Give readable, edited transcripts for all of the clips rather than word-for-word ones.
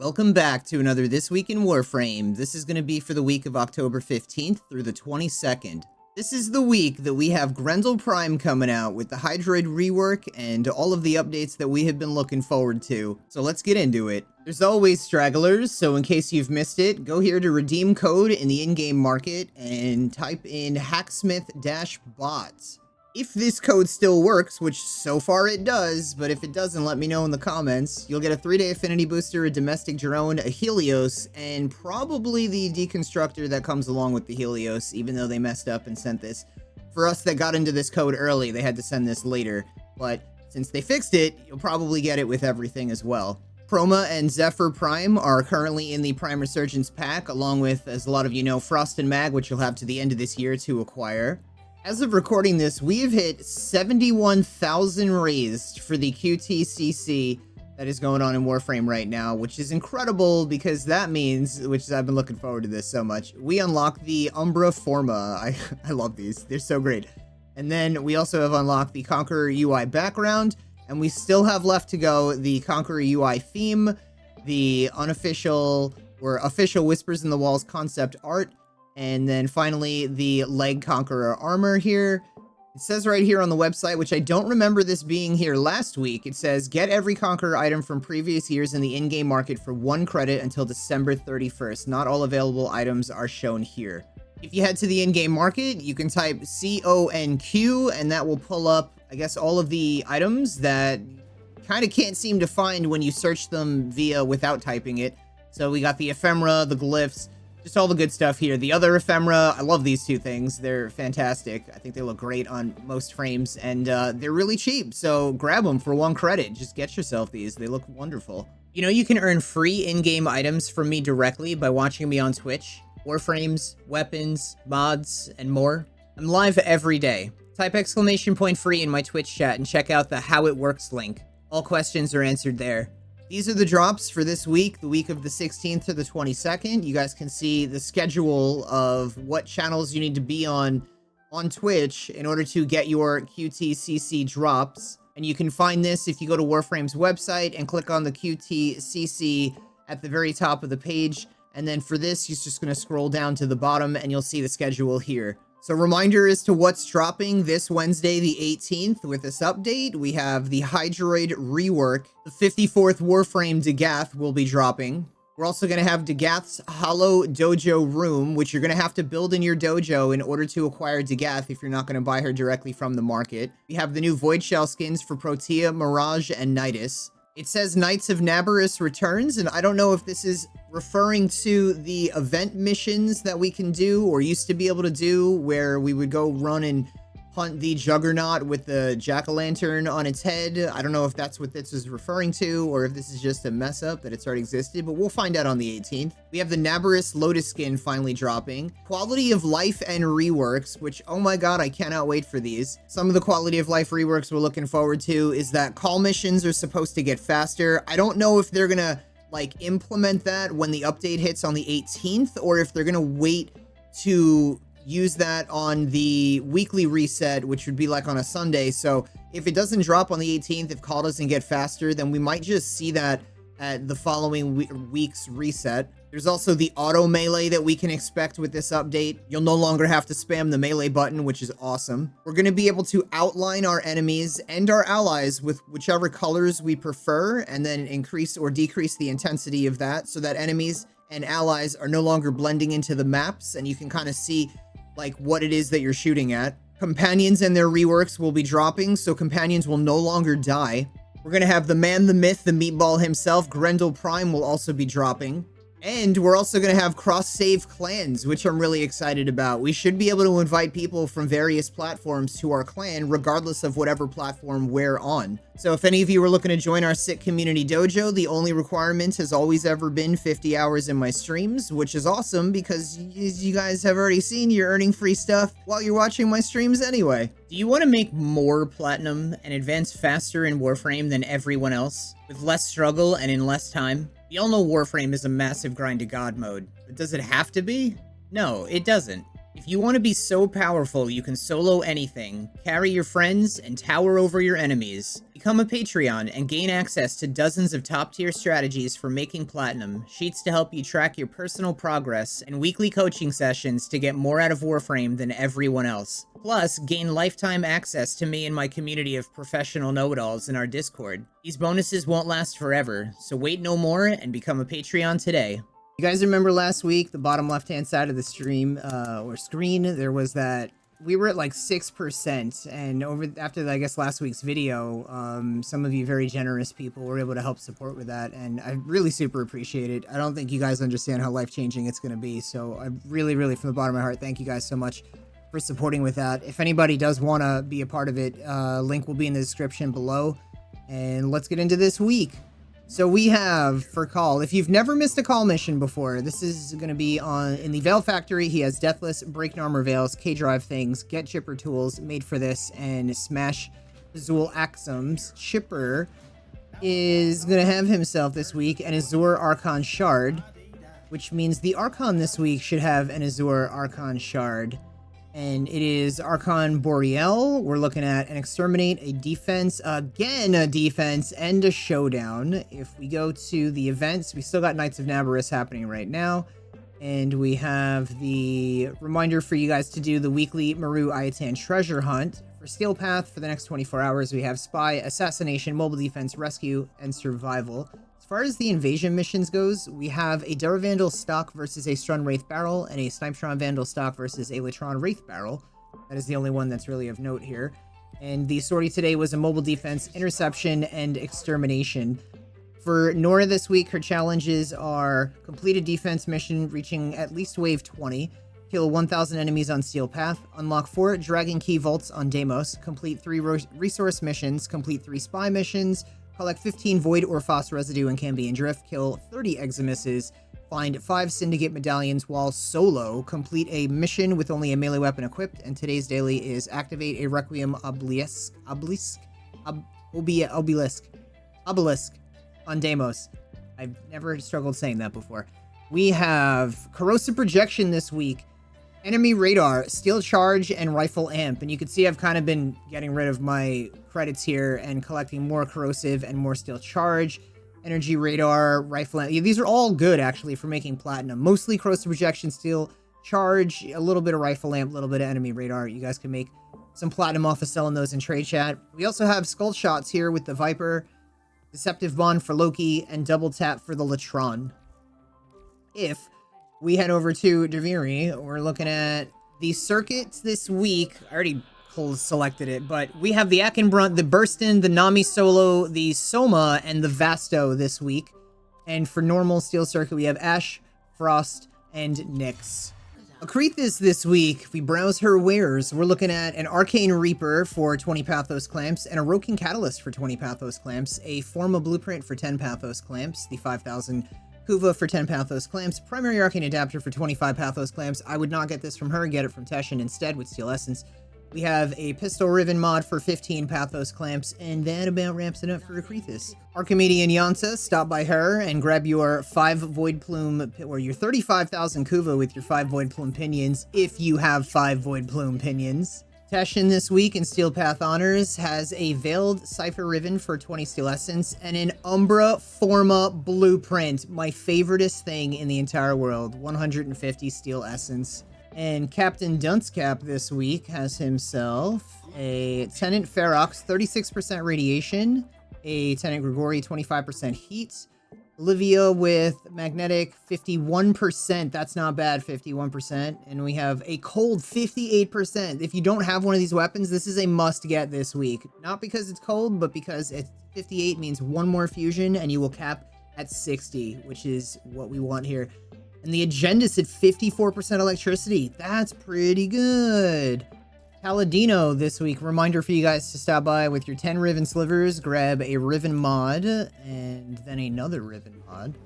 Welcome back to another This Week in Warframe. This is going to be for the week of October 15th through the 22nd. This is the week that we have Grendal Prime coming out with the Hydroid rework and all of the updates that we have been looking forward to. So let's get into it. There's always stragglers, so in case you've missed it, go here to redeem code in the in-game market and type in hacksmith-bots. If this code still works, which so far it does, but if it doesn't, let me know in the comments. You'll get a 3-day affinity booster, a domestic drone, a Helios, and probably the deconstructor that comes along with the Helios, even though they messed up and sent this. For us that got into this code early, they had to send this later, but since they fixed it, you'll probably get it with everything as well. Forma and Zephyr Prime are currently in the Prime Resurgence pack, along with, as a lot of you know, Frost and Mag, which you'll have to the end of this year to acquire. As of recording this, we have hit 71,000 raised for the QTCC that is going on in Warframe right now, which is incredible because that means, which I've been looking forward to this so much, we unlock the Umbra Forma. I love these. They're so great. And then we also have unlocked the Conqueror UI background, and we still have left to go the Conqueror UI theme, the unofficial or official Whispers in the Walls concept art, and then finally, the Leg Conqueror armor here. It says right here on the website, which I don't remember this being here last week, it says, get every Conqueror item from previous years in the in-game market for 1 credit until December 31st. Not all available items are shown here. If you head to the in-game market, you can type CONQ, and that will pull up, I guess, all of the items that kind of can't seem to find when you search them without typing it. So we got the ephemera, the glyphs, just all the good stuff here. The other ephemera, I love these two things. They're fantastic. I think they look great on most frames, and they're really cheap, so grab them for 1 credit. Just get yourself these. They look wonderful. You know, you can earn free in-game items from me directly by watching me on Twitch. Warframes, weapons, mods, and more. I'm live every day. Type !free in my Twitch chat and check out the How It Works link. All questions are answered there. These are the drops for this week, the week of the 16th to the 22nd. You guys can see the schedule of what channels you need to be on Twitch in order to get your QTCC drops. And you can find this if you go to Warframe's website and click on the QTCC at the very top of the page. And then for this, you're just going to scroll down to the bottom and you'll see the schedule here. So reminder as to what's dropping this Wednesday, the 18th, with this update. We have the Hydroid rework. The 54th Warframe Dagath will be dropping. We're also going to have Dagath's Hollow Dojo Room, which you're going to have to build in your dojo in order to acquire Dagath if you're not going to buy her directly from the market. We have the new Void Shell skins for Protea, Mirage, and Nidus. It says Knights of Nabarus returns, and I don't know if this is referring to the event missions that we can do or used to be able to do, where we would go run and hunt the Juggernaut with the jack-o'-lantern on its head. I don't know if that's what this is referring to or if this is just a mess up that it's already existed, but we'll find out on the 18th. We have the Nabarus Lotus skin finally dropping. Quality of life and reworks, which, oh my god, I cannot wait for these. Some of the quality of life reworks we're looking forward to is that call missions are supposed to get faster. I don't know if they're gonna implement that when the update hits on the 18th, or if they're gonna wait to use that on the weekly reset, which would be on a Sunday. So if it doesn't drop on the 18th, if call doesn't get faster, then we might just see that at the following week's reset. There's also the auto melee that we can expect with this update. You'll no longer have to spam the melee button, which is awesome. We're going to be able to outline our enemies and our allies with whichever colors we prefer, and then increase or decrease the intensity of that so that enemies and allies are no longer blending into the maps, and you can kind of see what it is that you're shooting at. Companions and their reworks will be dropping, so companions will no longer die. We're going to have the man, the myth, the meatball himself, Grendal Prime, will also be dropping. And we're also going to have cross-save clans, which I'm really excited about. We should be able to invite people from various platforms to our clan, regardless of whatever platform we're on. So if any of you are looking to join our sick community dojo, the only requirement has always ever been 50 hours in my streams, which is awesome because, as you guys have already seen, you're earning free stuff while you're watching my streams anyway. Do you want to make more platinum and advance faster in Warframe than everyone else, with less struggle and in less time? We all know Warframe is a massive grind to God mode, but does it have to be? No, it doesn't. If you want to be so powerful you can solo anything, carry your friends, and tower over your enemies, become a Patreon and gain access to dozens of top-tier strategies for making platinum, sheets to help you track your personal progress, and weekly coaching sessions to get more out of Warframe than everyone else. Plus, gain lifetime access to me and my community of professional know-it-alls in our Discord. These bonuses won't last forever, so wait no more and become a Patreon today. You guys remember last week, the bottom left-hand side of the stream, or screen, there was that, we were at like 6%, and after, I guess, last week's video, some of you very generous people were able to help support with that, and I really super appreciate it. I don't think you guys understand how life-changing it's going to be, so I really, from the bottom of my heart, thank you guys so much for supporting with that. If anybody does want to be a part of it, link will be in the description below, and let's get into this week. So we have, for Call, if you've never missed a Call mission before, this is going to be in the Veil Factory. He has Deathless, Break Armor Veils, K-Drive Things, Get Chipper Tools, made for this, and Smash Azul Axums. Chipper is going to have himself this week an Azure Archon Shard, which means the Archon this week should have an Azure Archon Shard. And it is Archon Boreal. We're looking at an Exterminate, a Defense, again a Defense, and a Showdown. If we go to the events, we still got Knights of Nabarus happening right now. And we have the reminder for you guys to do the weekly Mergoo Ayatan Treasure Hunt. For Steel Path, for the next 24 hours, we have Spy, Assassination, Mobile Defense, Rescue, and Survival. As far as the invasion missions goes, we have a Durvandal stock versus a Strun Wraith Barrel, and a Snipetron Vandal stock versus a Latron Wraith Barrel. That is the only one that's really of note here. And the sortie today was a Mobile Defense, Interception, and Extermination. For Nora this week, her challenges are complete a defense mission reaching at least wave 20, kill 1,000 enemies on Steel Path, unlock 4 Dragon Key Vaults on Deimos, complete 3 resource missions, complete 3 spy missions, collect 15 Void or Phos Residue in Cambion Drift, kill 30 Eximuses, find 5 Syndicate Medallions while solo, complete a mission with only a melee weapon equipped, and today's daily is activate a Requiem Obelisk on Deimos. I've never struggled saying that before. We have Corrosive Projection this week, Enemy Radar, Steel Charge, and Rifle Amp. And you can see I've kind of been getting rid of my credits here and collecting more Corrosive and more Steel Charge, Energy Radar, Rifle Amp. Yeah, these are all good, actually, for making Platinum. Mostly Corrosive Projection, Steel Charge, a little bit of Rifle Amp, a little bit of Enemy Radar. You guys can make some Platinum off of selling those in trade chat. We also have Skull Shots here with the Viper, Deceptive Bond for Loki, and Double Tap for the Latron. If we head over to Deviri, we're looking at the circuits this week. I already selected it, but we have the Akenbrunt, the Burstin, the Nami Solo, the Soma, and the Vasto this week. And for normal Steel Circuit, we have Ash, Frost, and Nyx. Akrithis this week, if we browse her wares, we're looking at an Arcane Reaper for 20 Pathos Clamps, and a Roken Catalyst for 20 Pathos Clamps, a Forma Blueprint for 10 Pathos Clamps, the 5,000 Kuva for 10 Pathos Clamps, Primary Arcane Adapter for 25 Pathos Clamps. I would not get this from her, get it from Teshin instead with Steel Essence. We have a Pistol Riven mod for 15 Pathos Clamps, and that about wraps it up for Akrithis. Archimedean Yansa, stop by her and grab your 5 Void Plume, or your 35,000 Kuva with your 5 Void Plume Pinions, if you have 5 Void Plume Pinions. Teshin this week in Steel Path Honors has a Veiled Cypher Riven for 20 Steel Essence, and an Umbra Forma Blueprint, my favoriteest thing in the entire world, 150 Steel Essence. And Captain Dunstcap this week has himself a Tenant Ferox, 36% Radiation, a Tenant Grigori, 25% Heat, Olivia with Magnetic, 51%, that's not bad, 51%, and we have a Cold, 58%. If you don't have one of these weapons, this is a must-get this week. Not because it's cold, but because it's 58 means one more fusion, and you will cap at 60, which is what we want here. And the Agendus at 54% electricity. That's pretty good. Paladino this week. Reminder for you guys to stop by with your 10 Riven Slivers. Grab a Riven mod. And then another Riven mod.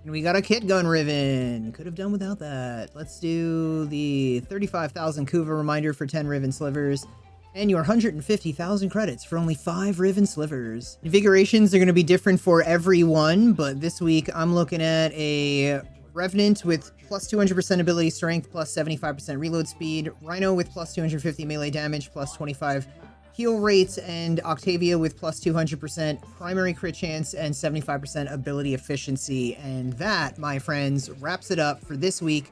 And we got a Kit Gun Riven. Could have done without that. Let's do the 35,000 Kuva reminder for 10 Riven Slivers. And your 150,000 credits for only 5 Riven Slivers. Invigorations are going to be different for everyone. But this week I'm looking at a Revenant with plus 200% ability strength, plus 75% reload speed, Rhino with plus 250 melee damage, plus 25 heal rates, and Octavia with plus 200% primary crit chance and 75% ability efficiency. And that, my friends, wraps it up for this week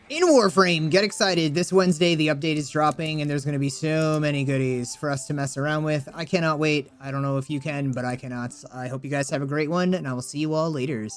in Warframe. Get excited. This Wednesday, the update is dropping, and there's going to be so many goodies for us to mess around with. I cannot wait. I don't know if you can, but I cannot. I hope you guys have a great one, and I will see you all later.